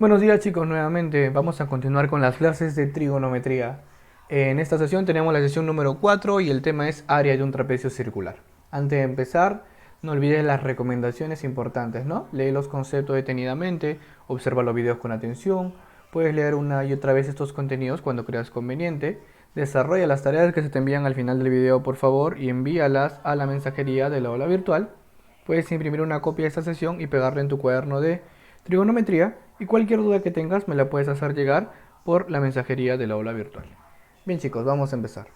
Buenos días chicos, nuevamente vamos a continuar con las clases de trigonometría. En esta sesión tenemos la sesión número 4 y el tema es área de un trapecio circular. Antes de empezar, no olvides las recomendaciones importantes, ¿no? Lee los conceptos detenidamente, observa los videos con atención, puedes leer una y otra vez estos contenidos cuando creas conveniente, desarrolla las tareas que se te envían al final del video por favor y envíalas a la mensajería del aula virtual. Puedes imprimir una copia de esta sesión y pegarla en tu cuaderno de trigonometría y cualquier duda que tengas me la puedes hacer llegar por la mensajería del aula virtual. Bien chicos, vamos a empezar.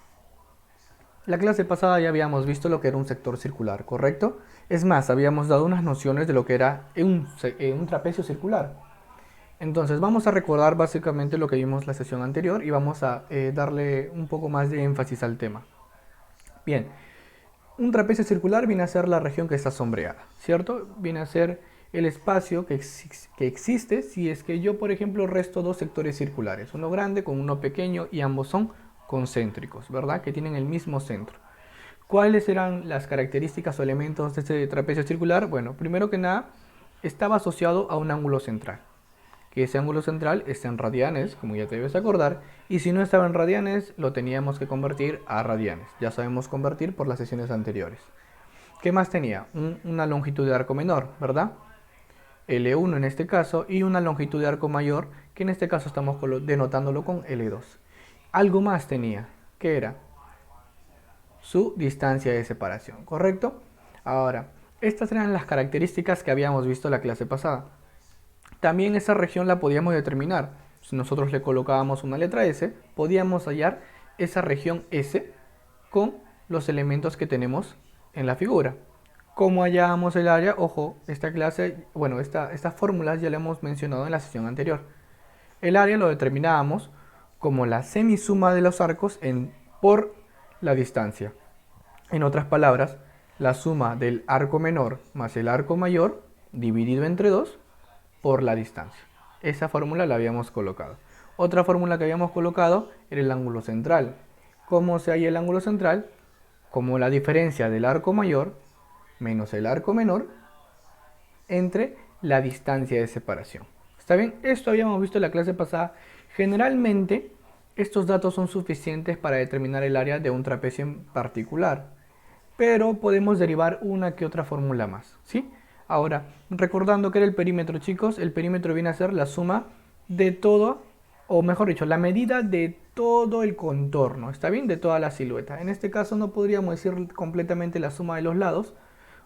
La clase pasada ya habíamos visto lo que era un sector circular, ¿correcto? Es más, habíamos dado unas nociones de lo que era un trapecio circular. Entonces vamos a recordar básicamente lo que vimos la sesión anterior y vamos a darle un poco más de énfasis al tema. Bien, un trapecio circular viene a ser la región que está sombreada, ¿cierto? Viene a ser el espacio que existe si es que yo, por ejemplo, resto dos sectores circulares, uno grande con uno pequeño y ambos son concéntricos, ¿verdad? Que tienen el mismo centro. ¿Cuáles eran las características o elementos de este trapecio circular? Bueno, primero que nada, estaba asociado a un ángulo central, que ese ángulo central está en radianes, como ya te debes acordar, y si no estaba en radianes, lo teníamos que convertir a radianes. Ya sabemos convertir por las sesiones anteriores. ¿Qué más tenía? Una longitud de arco menor, ¿verdad? L1 en este caso, y una longitud de arco mayor, que en este caso estamos denotándolo con L2. Algo más tenía, que era su distancia de separación, ¿correcto? Ahora, estas eran las características que habíamos visto en la clase pasada. También esa región la podíamos determinar. Si nosotros le colocábamos una letra S, podíamos hallar esa región S con los elementos que tenemos en la figura. ¿Cómo hallábamos el área? Ojo, estas fórmulas ya las hemos mencionado en la sesión anterior. El área lo determinábamos como la semisuma de los arcos por la distancia. En otras palabras, la suma del arco menor más el arco mayor dividido entre 2 por la distancia. Esa fórmula la habíamos colocado. Otra fórmula que habíamos colocado era el ángulo central. ¿Cómo se halla el ángulo central? Como la diferencia del arco mayor menos el arco menor entre la distancia de separación. ¿Está bien? Esto habíamos visto en la clase pasada. Generalmente, estos datos son suficientes para determinar el área de un trapecio en particular, pero podemos derivar una que otra fórmula más, ¿sí? Ahora, recordando que era el perímetro, chicos, el perímetro viene a ser la suma de todo, o mejor dicho, la medida de todo el contorno, ¿está bien? De toda la silueta. En este caso no podríamos decir completamente la suma de los lados,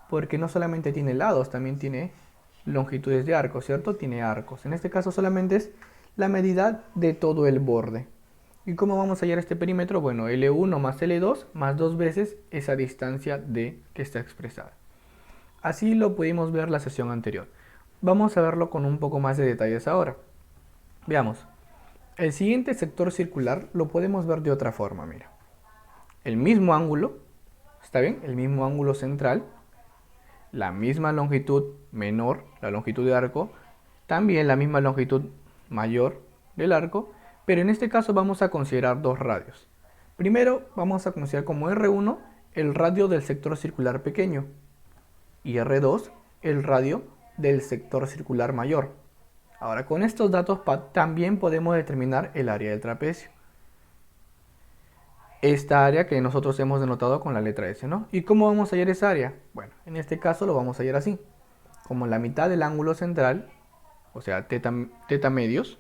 porque no solamente tiene lados, también tiene longitudes de arco, ¿cierto? Tiene arcos. En este caso solamente es la medida de todo el borde. ¿Y cómo vamos a hallar este perímetro? Bueno, L1 más L2 más dos veces esa distancia D que está expresada. Así lo pudimos ver la sesión anterior. Vamos a verlo con un poco más de detalles ahora. Veamos. El siguiente sector circular lo podemos ver de otra forma, mira. El mismo ángulo, ¿está bien? El mismo ángulo central, la misma longitud menor, la longitud de arco, también la misma longitud mayor del arco, pero en este caso vamos a considerar dos radios. Primero vamos a considerar como R1 el radio del sector circular pequeño y R2 el radio del sector circular mayor. Ahora con estos datos también podemos determinar el área del trapecio. Esta área que nosotros hemos denotado con la letra S, ¿no? ¿Y cómo vamos a hallar esa área? Bueno, en este caso lo vamos a hallar así. Como la mitad del ángulo central, o sea, teta medios,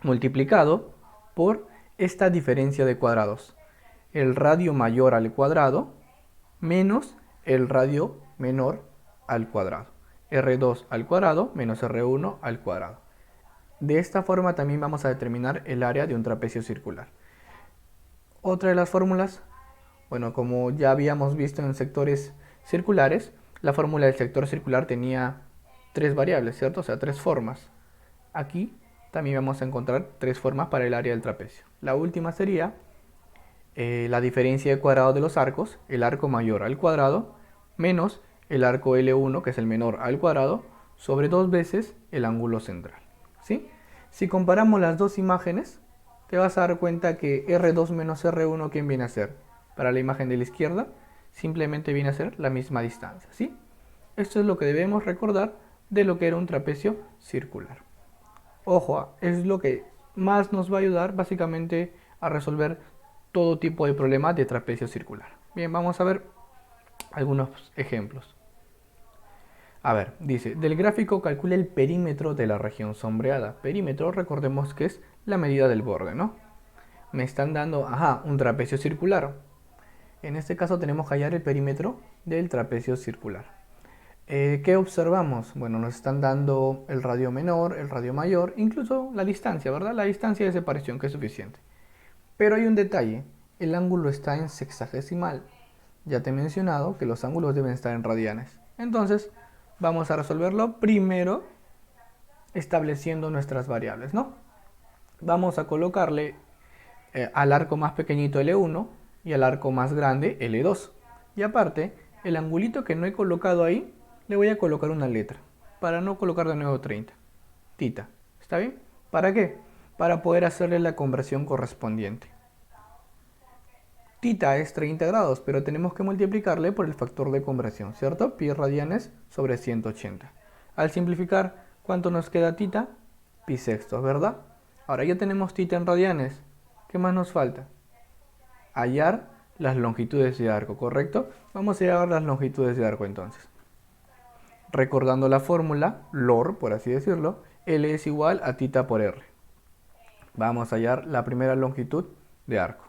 multiplicado por esta diferencia de cuadrados. El radio mayor al cuadrado menos el radio menor al cuadrado. R2 al cuadrado menos R1 al cuadrado. De esta forma también vamos a determinar el área de un trapecio circular. Otra de las fórmulas, bueno, como ya habíamos visto en sectores circulares, la fórmula del sector circular tenía tres variables, ¿cierto? O sea, tres formas. Aquí también vamos a encontrar tres formas para el área del trapecio. La última sería la diferencia de cuadrados de los arcos, el arco mayor al cuadrado, menos el arco L1, que es el menor al cuadrado, sobre dos veces el ángulo central, ¿sí? Si comparamos las dos imágenes, te vas a dar cuenta que R2 menos R1, ¿quién viene a ser? Para la imagen de la izquierda, simplemente viene a ser la misma distancia, ¿sí? Esto es lo que debemos recordar de lo que era un trapecio circular. Ojo, es lo que más nos va a ayudar básicamente a resolver todo tipo de problemas de trapecio circular. Bien, vamos a ver algunos ejemplos. A ver, dice, del gráfico calcula el perímetro de la región sombreada. Perímetro, recordemos que es la medida del borde, ¿no? Me están dando, un trapecio circular. En este caso tenemos que hallar el perímetro del trapecio circular. ¿Qué observamos? Bueno, nos están dando el radio menor, el radio mayor, incluso la distancia, ¿verdad? La distancia de separación, que es suficiente. Pero hay un detalle, el ángulo está en sexagesimal. Ya te he mencionado que los ángulos deben estar en radianes. Entonces, vamos a resolverlo primero estableciendo nuestras variables, ¿no? Vamos a colocarle al arco más pequeñito L1 y al arco más grande L2. Y aparte, el angulito que no he colocado ahí, le voy a colocar una letra, para no colocar de nuevo 30. Tita, ¿está bien? ¿Para qué? Para poder hacerle la conversión correspondiente. Tita es 30 grados, pero tenemos que multiplicarle por el factor de conversión, ¿cierto? Pi radianes sobre 180. Al simplificar, ¿cuánto nos queda tita? Pi sextos, ¿verdad? Ahora ya tenemos tita en radianes. ¿Qué más nos falta? Hallar las longitudes de arco, ¿correcto? Vamos a hallar las longitudes de arco entonces. Recordando la fórmula, LOR, por así decirlo, L es igual a tita por R. Vamos a hallar la primera longitud de arco.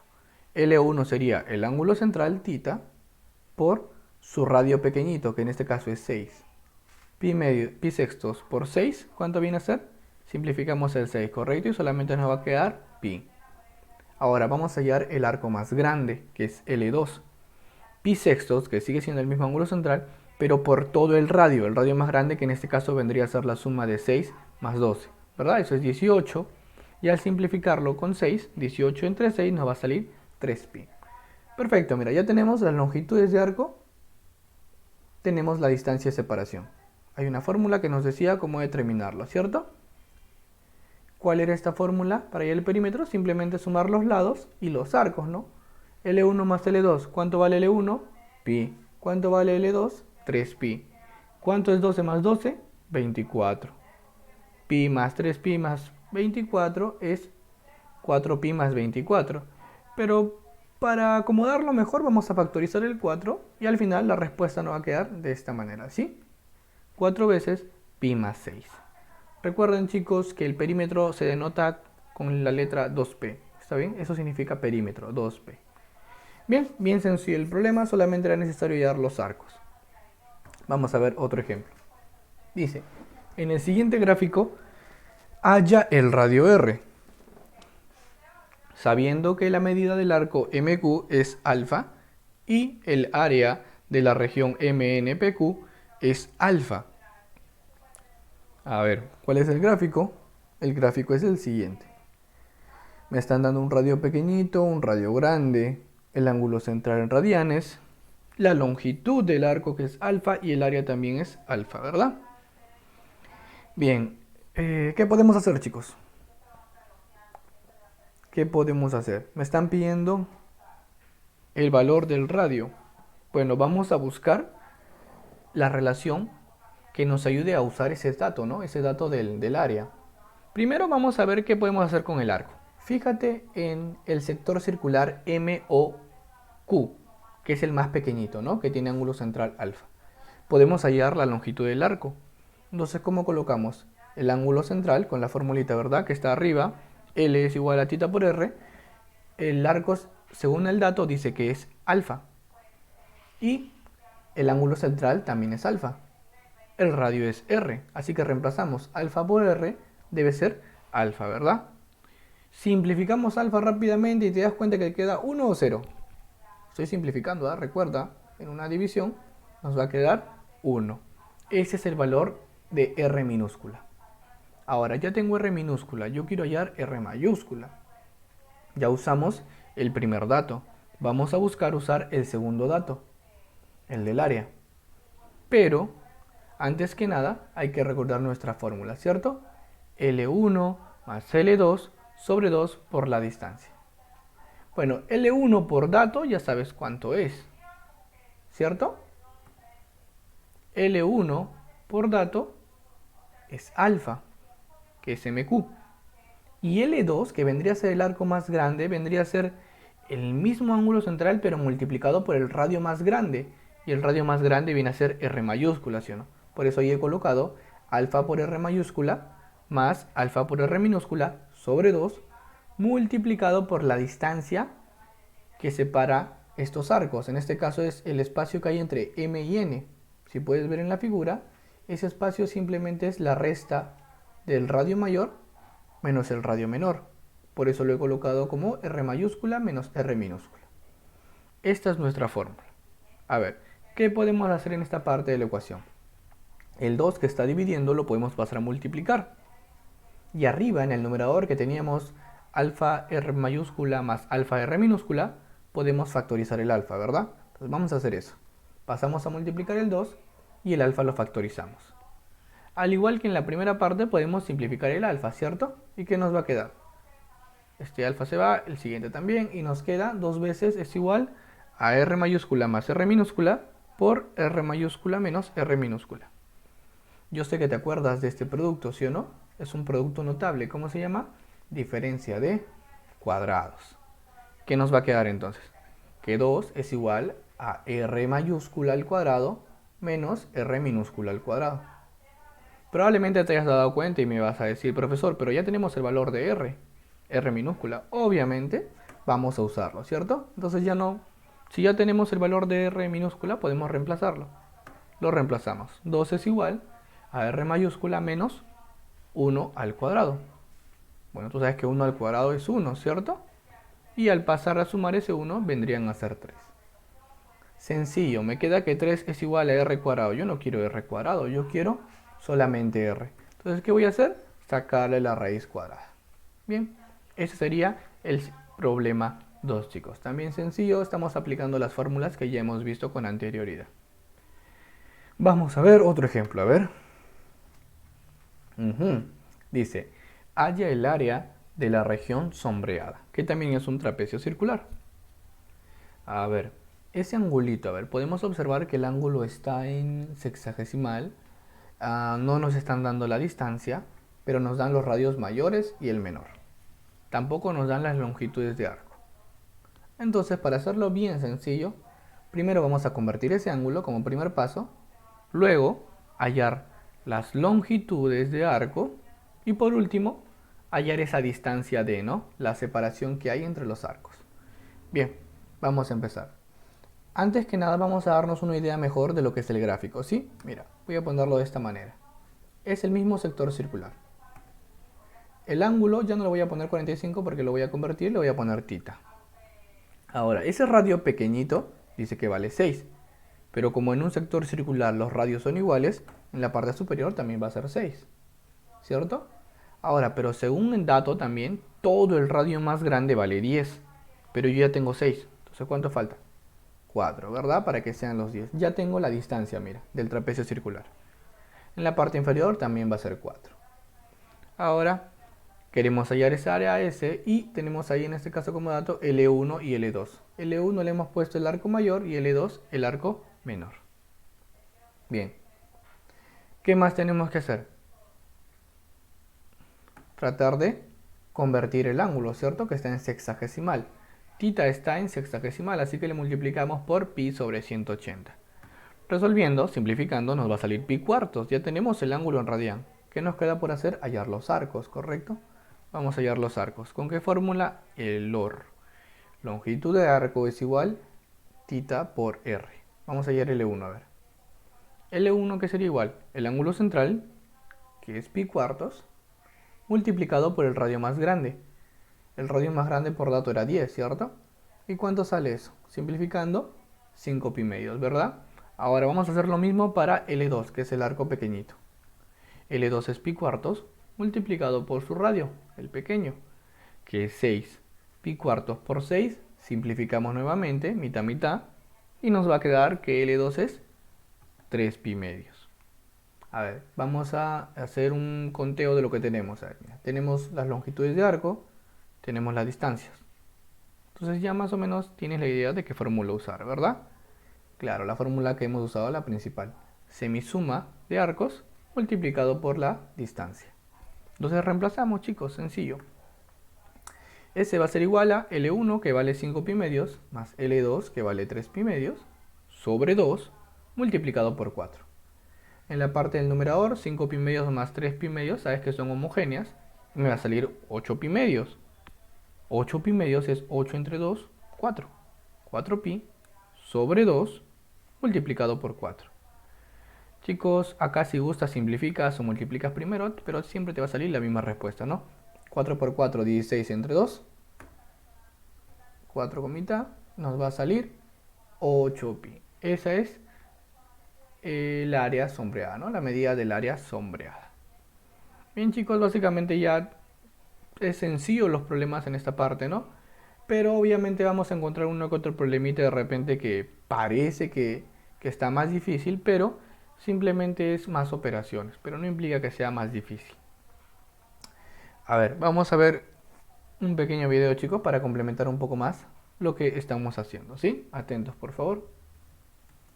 L1 sería el ángulo central, tita, por su radio pequeñito, que en este caso es 6. Pi sextos por 6, ¿cuánto viene a ser? Simplificamos el 6, ¿correcto? Y solamente nos va a quedar pi. Ahora vamos a hallar el arco más grande, que es L2. Pi sextos, que sigue siendo el mismo ángulo central, pero por todo el radio más grande, que en este caso vendría a ser la suma de 6 más 12, ¿verdad? Eso es 18. Y al simplificarlo con 6, 18 entre 6 nos va a salir 3pi. Perfecto, mira, ya tenemos las longitudes de arco, tenemos la distancia de separación. Hay una fórmula que nos decía cómo determinarlo, ¿cierto? ¿Cuál era esta fórmula para hallar el perímetro? Simplemente sumar los lados y los arcos, ¿no? L1 más L2, ¿cuánto vale L1? Pi. ¿Cuánto vale L2? 3pi. ¿Cuánto es 12 más 12? 24. Pi más 3pi más 24 es 4pi más 24. Pero para acomodarlo mejor vamos a factorizar el 4 y al final la respuesta nos va a quedar de esta manera, ¿sí? 4 veces pi más 6. Recuerden, chicos, que el perímetro se denota con la letra 2p. ¿Está bien? Eso significa perímetro, 2p. Bien sencillo el problema, solamente era necesario hallar los arcos. Vamos a ver otro ejemplo. Dice, en el siguiente gráfico, halla el radio R. Sabiendo que la medida del arco MQ es alfa y el área de la región MNPQ es alfa. A ver, ¿cuál es el gráfico? El gráfico es el siguiente. Me están dando un radio pequeñito, un radio grande, el ángulo central en radianes, la longitud del arco que es alfa y el área también es alfa, ¿verdad? Bien, ¿qué podemos hacer, chicos? ¿Qué podemos hacer? Me están pidiendo el valor del radio. Bueno, vamos a buscar la relación que nos ayude a usar ese dato, ¿no? Ese dato del área. Primero vamos a ver qué podemos hacer con el arco. Fíjate en el sector circular MOQ, que es el más pequeñito, ¿no? Que tiene ángulo central alfa. Podemos hallar la longitud del arco. Entonces, ¿cómo colocamos? El ángulo central con la formulita, ¿verdad? Que está arriba. L es igual a tita por R. El arco, según el dato, dice que es alfa. Y el ángulo central también es alfa. El radio es R, así que reemplazamos alfa por R, debe ser alfa, ¿verdad? Simplificamos alfa rápidamente y te das cuenta que queda 1 o 0. Estoy simplificando, ¿eh? Recuerda, en una división nos va a quedar 1. Ese es el valor de R minúscula. Ahora ya tengo R minúscula, yo quiero hallar R mayúscula. Ya usamos el primer dato. Vamos a buscar usar el segundo dato, el del área. Pero, antes que nada, hay que recordar nuestra fórmula, ¿cierto? L1 más L2 sobre 2 por la distancia. Bueno, L1 por dato ya sabes cuánto es, ¿cierto? L1 por dato es alfa. que es MQ. Y L2, que vendría a ser el arco más grande, vendría a ser el mismo ángulo central, pero multiplicado por el radio más grande. Y el radio más grande viene a ser R mayúscula, ¿sí o no? Por eso ahí he colocado alfa por R mayúscula más alfa por R minúscula sobre 2 multiplicado por la distancia que separa estos arcos. En este caso es el espacio que hay entre M y N. Si puedes ver en la figura, ese espacio simplemente es la resta del radio mayor menos el radio menor. Por eso lo he colocado como R mayúscula menos R minúscula. Esta es nuestra fórmula. A ver, ¿qué podemos hacer en esta parte de la ecuación? El 2 que está dividiendo lo podemos pasar a multiplicar. Y arriba en el numerador que teníamos alfa R mayúscula más alfa R minúscula, podemos factorizar el alfa, ¿verdad? Entonces vamos a hacer eso. Pasamos a multiplicar el 2 y el alfa lo factorizamos. Al igual que en la primera parte podemos simplificar el alfa, ¿cierto? ¿Y qué nos va a quedar? Este alfa se va, el siguiente también, y nos queda 2 veces es igual a R mayúscula más R minúscula por R mayúscula menos R minúscula. Yo sé que te acuerdas de este producto, ¿sí o no? Es un producto notable. ¿Cómo se llama? Diferencia de cuadrados. ¿Qué nos va a quedar entonces? Que 2 es igual a R mayúscula al cuadrado menos R minúscula al cuadrado. Probablemente te hayas dado cuenta y me vas a decir, profesor, pero ya tenemos el valor de R minúscula. Obviamente vamos a usarlo, ¿cierto? Entonces ya no, si ya tenemos el valor de R minúscula, podemos reemplazarlo. Lo reemplazamos. 2 es igual a R mayúscula menos 1 al cuadrado. Bueno, tú sabes que 1 al cuadrado es 1, ¿cierto? Y al pasar a sumar ese 1 vendrían a ser 3. Sencillo, me queda que 3 es igual a R cuadrado. Yo no quiero R cuadrado, yo quiero solamente R. Entonces, ¿qué voy a hacer? Sacarle la raíz cuadrada. Bien, ese sería el problema 2, chicos. También sencillo, estamos aplicando las fórmulas que ya hemos visto con anterioridad. Vamos a ver otro ejemplo, a ver. Dice, halla el área de la región sombreada, que también es un trapecio circular. A ver, ese angulito, a ver, podemos observar que el ángulo está en sexagesimal. No nos están dando la distancia, pero nos dan los radios mayores y el menor. Tampoco nos dan las longitudes de arco. Entonces, para hacerlo bien sencillo, primero vamos a convertir ese ángulo como primer paso, luego hallar las longitudes de arco y por último hallar esa distancia D, ¿no? La separación que hay entre los arcos. Bien, vamos a empezar. Antes que nada vamos a darnos una idea mejor de lo que es el gráfico, ¿sí? Mira, voy a ponerlo de esta manera. Es el mismo sector circular. El ángulo ya no lo voy a poner 45 porque lo voy a convertir, le voy a poner θ. Ahora, ese radio pequeñito dice que vale 6. Pero como en un sector circular los radios son iguales, en la parte superior también va a ser 6. ¿Cierto? Ahora, pero según el dato también, todo el radio más grande vale 10. Pero yo ya tengo 6. Entonces, ¿cuánto falta? 4, ¿verdad? Para que sean los 10. Ya tengo la distancia, mira, del trapecio circular. En la parte inferior también va a ser 4. Ahora, queremos hallar esa área S y tenemos ahí en este caso como dato L1 y L2. L1 le hemos puesto el arco mayor y L2 el arco menor. Bien. ¿Qué más tenemos que hacer? Tratar de convertir el ángulo, ¿cierto? Que está en sexagesimal. θ está en sexagesimal, así que le multiplicamos por pi sobre 180. Resolviendo, simplificando, nos va a salir pi cuartos. Ya tenemos el ángulo en radián. ¿Qué nos queda por hacer? Hallar los arcos, ¿correcto? Vamos a hallar los arcos. ¿Con qué fórmula? El LOR. Longitud de arco es igual θ por r. Vamos a hallar L1, a ver. L1 que sería igual el ángulo central, que es pi cuartos, multiplicado por el radio más grande. El radio más grande por dato era 10, ¿cierto? ¿Y cuánto sale eso? Simplificando, 5 pi medios, ¿verdad? Ahora vamos a hacer lo mismo para L2, que es el arco pequeñito. L2 es pi cuartos multiplicado por su radio, el pequeño, que es 6. Pi cuartos por 6, simplificamos nuevamente, mitad mitad, y nos va a quedar que L2 es 3 pi medios. A ver, vamos a hacer un conteo de lo que tenemos. A ver, mira, tenemos las longitudes de arco, tenemos las distancias. Entonces ya más o menos tienes la idea de qué fórmula usar, ¿verdad? Claro, la fórmula que hemos usado, la principal. Semisuma de arcos multiplicado por la distancia. Entonces reemplazamos, chicos, sencillo. S va a ser igual a L1 que vale 5 pi medios más L2 que vale 3 pi medios sobre 2 multiplicado por 4. En la parte del numerador, 5 pi medios más 3 pi medios, sabes que son homogéneas, me va a salir 8 pi medios. 8 pi medios es 8 entre 2, 4. 4 pi sobre 2 multiplicado por 4. Chicos, acá si gustas simplificas o multiplicas primero, pero siempre te va a salir la misma respuesta, ¿no? 4 por 4, 16 entre 2. 4 con mitad, nos va a salir 8 pi. Esa es el área sombreada, ¿no? La medida del área sombreada. Bien, chicos, básicamente ya es sencillo los problemas en esta parte, ¿no? Pero obviamente vamos a encontrar uno que otro problemita de repente que parece que está más difícil, pero simplemente es más operaciones, pero no implica que sea más difícil. A ver, vamos a ver un pequeño video, chicos, para complementar un poco más lo que estamos haciendo, ¿sí? Atentos, por favor.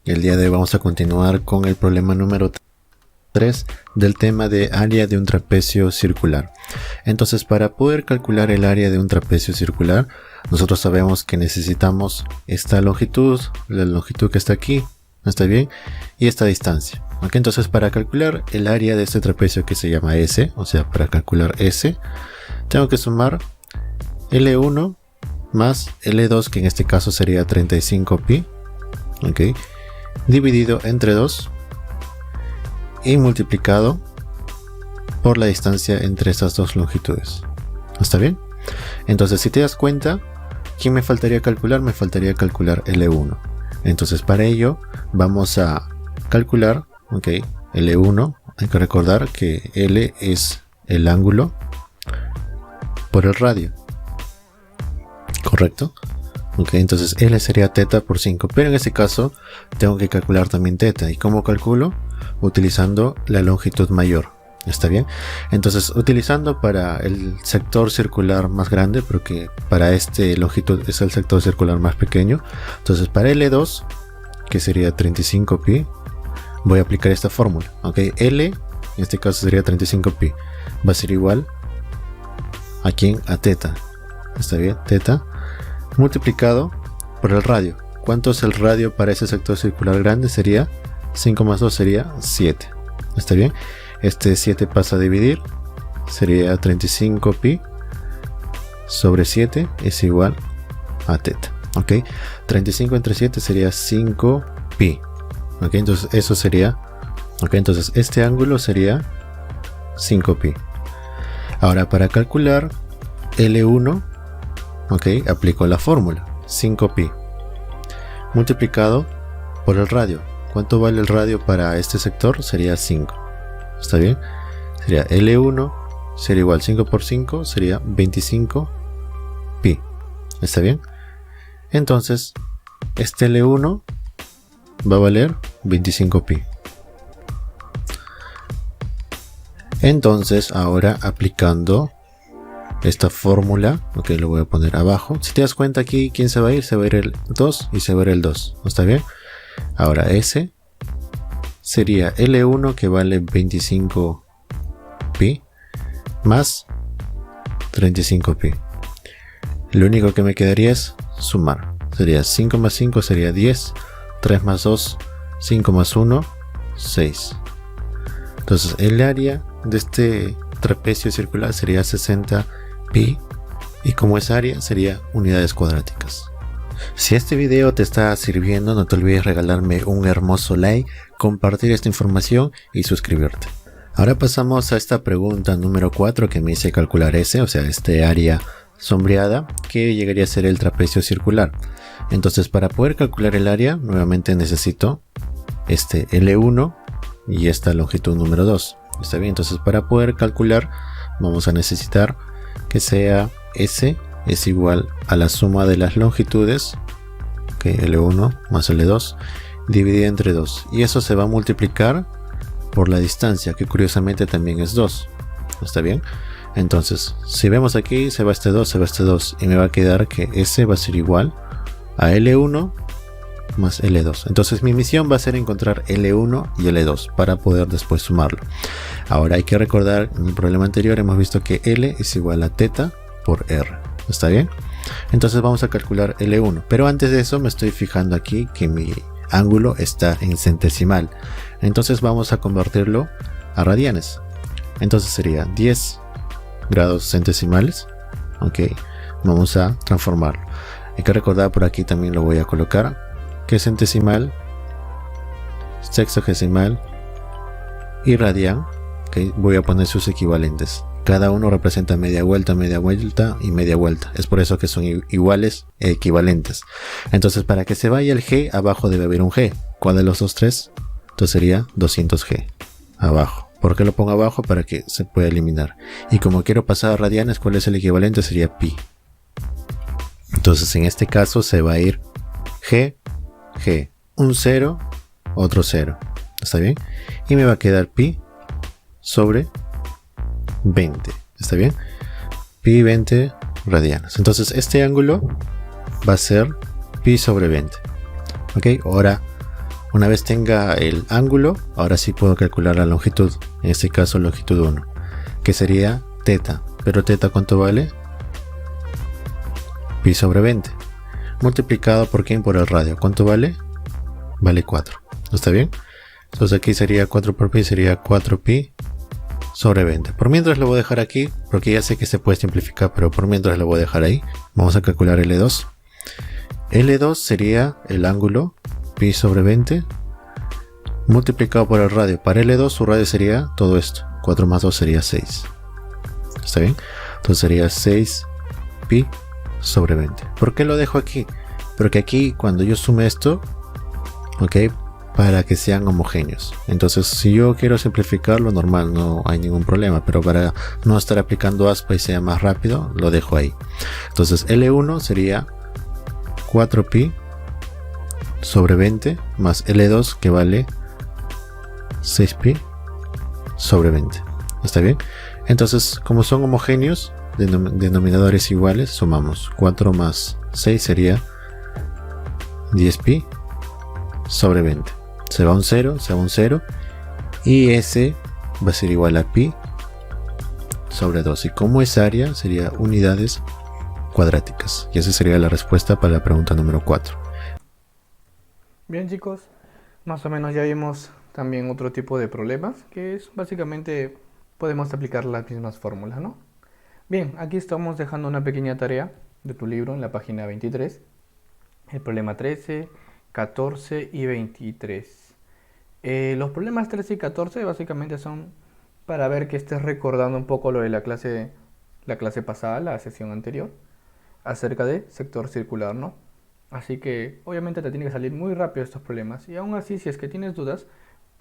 El día de hoy vamos a continuar con el problema número 3 del tema de área de un trapecio circular. Entonces, para poder calcular el área de un trapecio circular, nosotros sabemos que necesitamos esta longitud, la longitud que está aquí, ¿está bien? Y esta distancia. ¿Ok? Entonces, para calcular el área de este trapecio que se llama S, o sea, para calcular S, tengo que sumar L1 más L2, que en este caso sería 35 pi, ¿ok? Dividido entre 2 y multiplicado por la distancia entre estas dos longitudes. ¿Está bien? Entonces, si te das cuenta, ¿quién me faltaría calcular? Me faltaría calcular L1. Entonces, para ello vamos a calcular, ok, L1. Hay que recordar que L es el ángulo por el radio, ¿correcto? Ok, entonces L sería teta por 5, pero en este caso tengo que calcular también teta. ¿Y cómo calculo? Utilizando la longitud mayor. ¿Está bien? Entonces, utilizando para el sector circular más grande, porque para este longitud es el sector circular más pequeño. Entonces, para L2, que sería 35 pi, voy a aplicar esta fórmula. Ok, L, en este caso sería 35 pi, va a ser igual a ¿quién? A teta. ¿Está bien? Teta multiplicado por el radio. ¿Cuánto es el radio para ese sector circular grande? Sería 5 más 2 sería 7. ¿Está bien? Este 7 pasa a dividir, sería 35 pi sobre 7 es igual a teta. ¿Ok? 35 entre 7 sería 5 pi. ¿Ok? Entonces eso sería, ¿ok? Entonces este ángulo sería 5 pi. Ahora, para calcular L1, ok, aplico la fórmula 5 pi multiplicado por el radio. ¿Cuánto vale el radio para este sector? Sería 5. ¿Está bien? Sería L1 sería igual 5 por 5 sería 25 pi. ¿Está bien? Entonces este L1 va a valer 25 pi. Entonces, ahora aplicando esta fórmula, ok, lo voy a poner abajo. Si te das cuenta aquí, ¿quién se va a ir? Se va a ir el 2 y se va a ir el 2. ¿No está bien? Ahora S sería L1 que vale 25 pi más 35 pi. Lo único que me quedaría es sumar. Sería 5 más 5 sería 10. 3 más 2, 5 más 1, 6. Entonces el área de este trapecio circular sería 60 pi, y como es área sería unidades cuadráticas. Si este video te está sirviendo, no te olvides regalarme un hermoso like, compartir esta información y suscribirte. Ahora pasamos a esta pregunta número 4 que me dice calcular S, o sea, este área sombreada que llegaría a ser el trapecio circular. Entonces, para poder calcular el área, nuevamente necesito este L1 y esta longitud número 2. ¿Está bien? Entonces, para poder calcular, vamos a necesitar que sea S es igual a la suma de las longitudes, que L1 más L2, dividida entre 2. Y eso se va a multiplicar por la distancia, que curiosamente también es 2. ¿Está bien? Entonces, si vemos aquí, se va este 2, se va este 2, y me va a quedar que S va a ser igual a L1 más L2. Entonces mi misión va a ser encontrar L1 y L2 para poder después sumarlo. Ahora hay que recordar, en el problema anterior hemos visto que L es igual a teta por R. ¿Está bien? Entonces vamos a calcular L1. Pero antes de eso me estoy fijando aquí que mi ángulo está en centesimal. Entonces vamos a convertirlo a radianes. Entonces sería 10 grados centesimales. Ok, vamos a transformarlo. Hay que recordar, por aquí también lo voy a colocar, que centesimal, sexagesimal y radian. Okay, voy a poner sus equivalentes. Cada uno representa media vuelta y media vuelta. Es por eso que son iguales e equivalentes. Entonces, para que se vaya el G, abajo debe haber un G. ¿Cuál de los dos tres? Entonces sería 200G abajo. ¿Por qué lo pongo abajo? Para que se pueda eliminar. Y como quiero pasar a radianes, ¿cuál es el equivalente? Sería pi. Entonces, en este caso se va a ir G, G. Un 0, otro 0. ¿Está bien? Y me va a quedar pi sobre 20. ¿Está bien? Pi 20 radianes. Entonces este ángulo va a ser pi sobre 20. Ok, ahora una vez tenga el ángulo, ahora sí puedo calcular la longitud. En este caso longitud 1, que sería teta. Pero teta, ¿cuánto vale? Pi sobre 20 multiplicado por quién, por el radio. ¿Cuánto vale? Vale 4. ¿Está bien? Entonces aquí sería 4 por pi, sería 4pi sobre 20. Por mientras lo voy a dejar aquí, porque ya sé que se puede simplificar, pero por mientras lo voy a dejar ahí. Vamos a calcular L2. L2 sería el ángulo pi sobre 20 multiplicado por el radio. Para L2 su radio sería todo esto. 4 más 2 sería 6. ¿Está bien? Entonces sería 6 pi sobre 20. ¿Por qué lo dejo aquí? Porque aquí cuando yo sume esto, ok, para que sean homogéneos. Entonces, si yo quiero simplificarlo, normal, no hay ningún problema, pero para no estar aplicando aspa y sea más rápido, lo dejo ahí. Entonces, L1 sería 4pi sobre 20 más L2, que vale 6pi sobre 20. ¿Está bien? Entonces, como son homogéneos, denominadores iguales, sumamos 4 más 6 sería 10pi sobre 20. Se va un 0, se va un 0. Y S va a ser igual a pi sobre 2. Y como es área, sería unidades cuadráticas. Y esa sería la respuesta para la pregunta número 4. Bien, chicos, más o menos ya vimos también otro tipo de problemas, que es básicamente podemos aplicar las mismas fórmulas, ¿no? Bien, aquí estamos dejando una pequeña tarea de tu libro en la página 23. El problema 13, 14 y 23. Los problemas 13 y 14 básicamente son para ver que estés recordando un poco lo de la clase pasada, la sesión anterior, acerca de sector circular, ¿no? Así que obviamente te tiene que salir muy rápido estos problemas. Y aún así, si es que tienes dudas,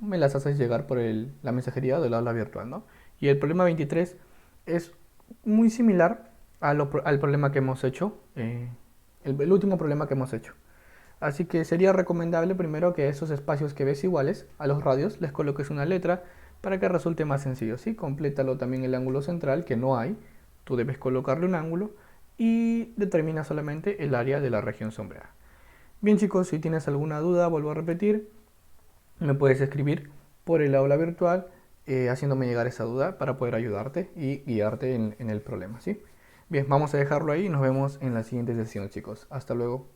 me las haces llegar por la mensajería del aula virtual, ¿no? Y el problema 23 es muy similar al problema que hemos hecho, el último problema que hemos hecho. Así que sería recomendable primero que esos espacios que ves iguales a los radios les coloques una letra para que resulte más sencillo, ¿sí? Complétalo también el ángulo central, que no hay. Tú debes colocarle un ángulo y determina solamente el área de la región sombreada. Bien, chicos, si tienes alguna duda, vuelvo a repetir, me puedes escribir por el aula virtual haciéndome llegar esa duda para poder ayudarte y guiarte en el problema, ¿sí? Bien, vamos a dejarlo ahí y nos vemos en la siguiente sesión, chicos. Hasta luego.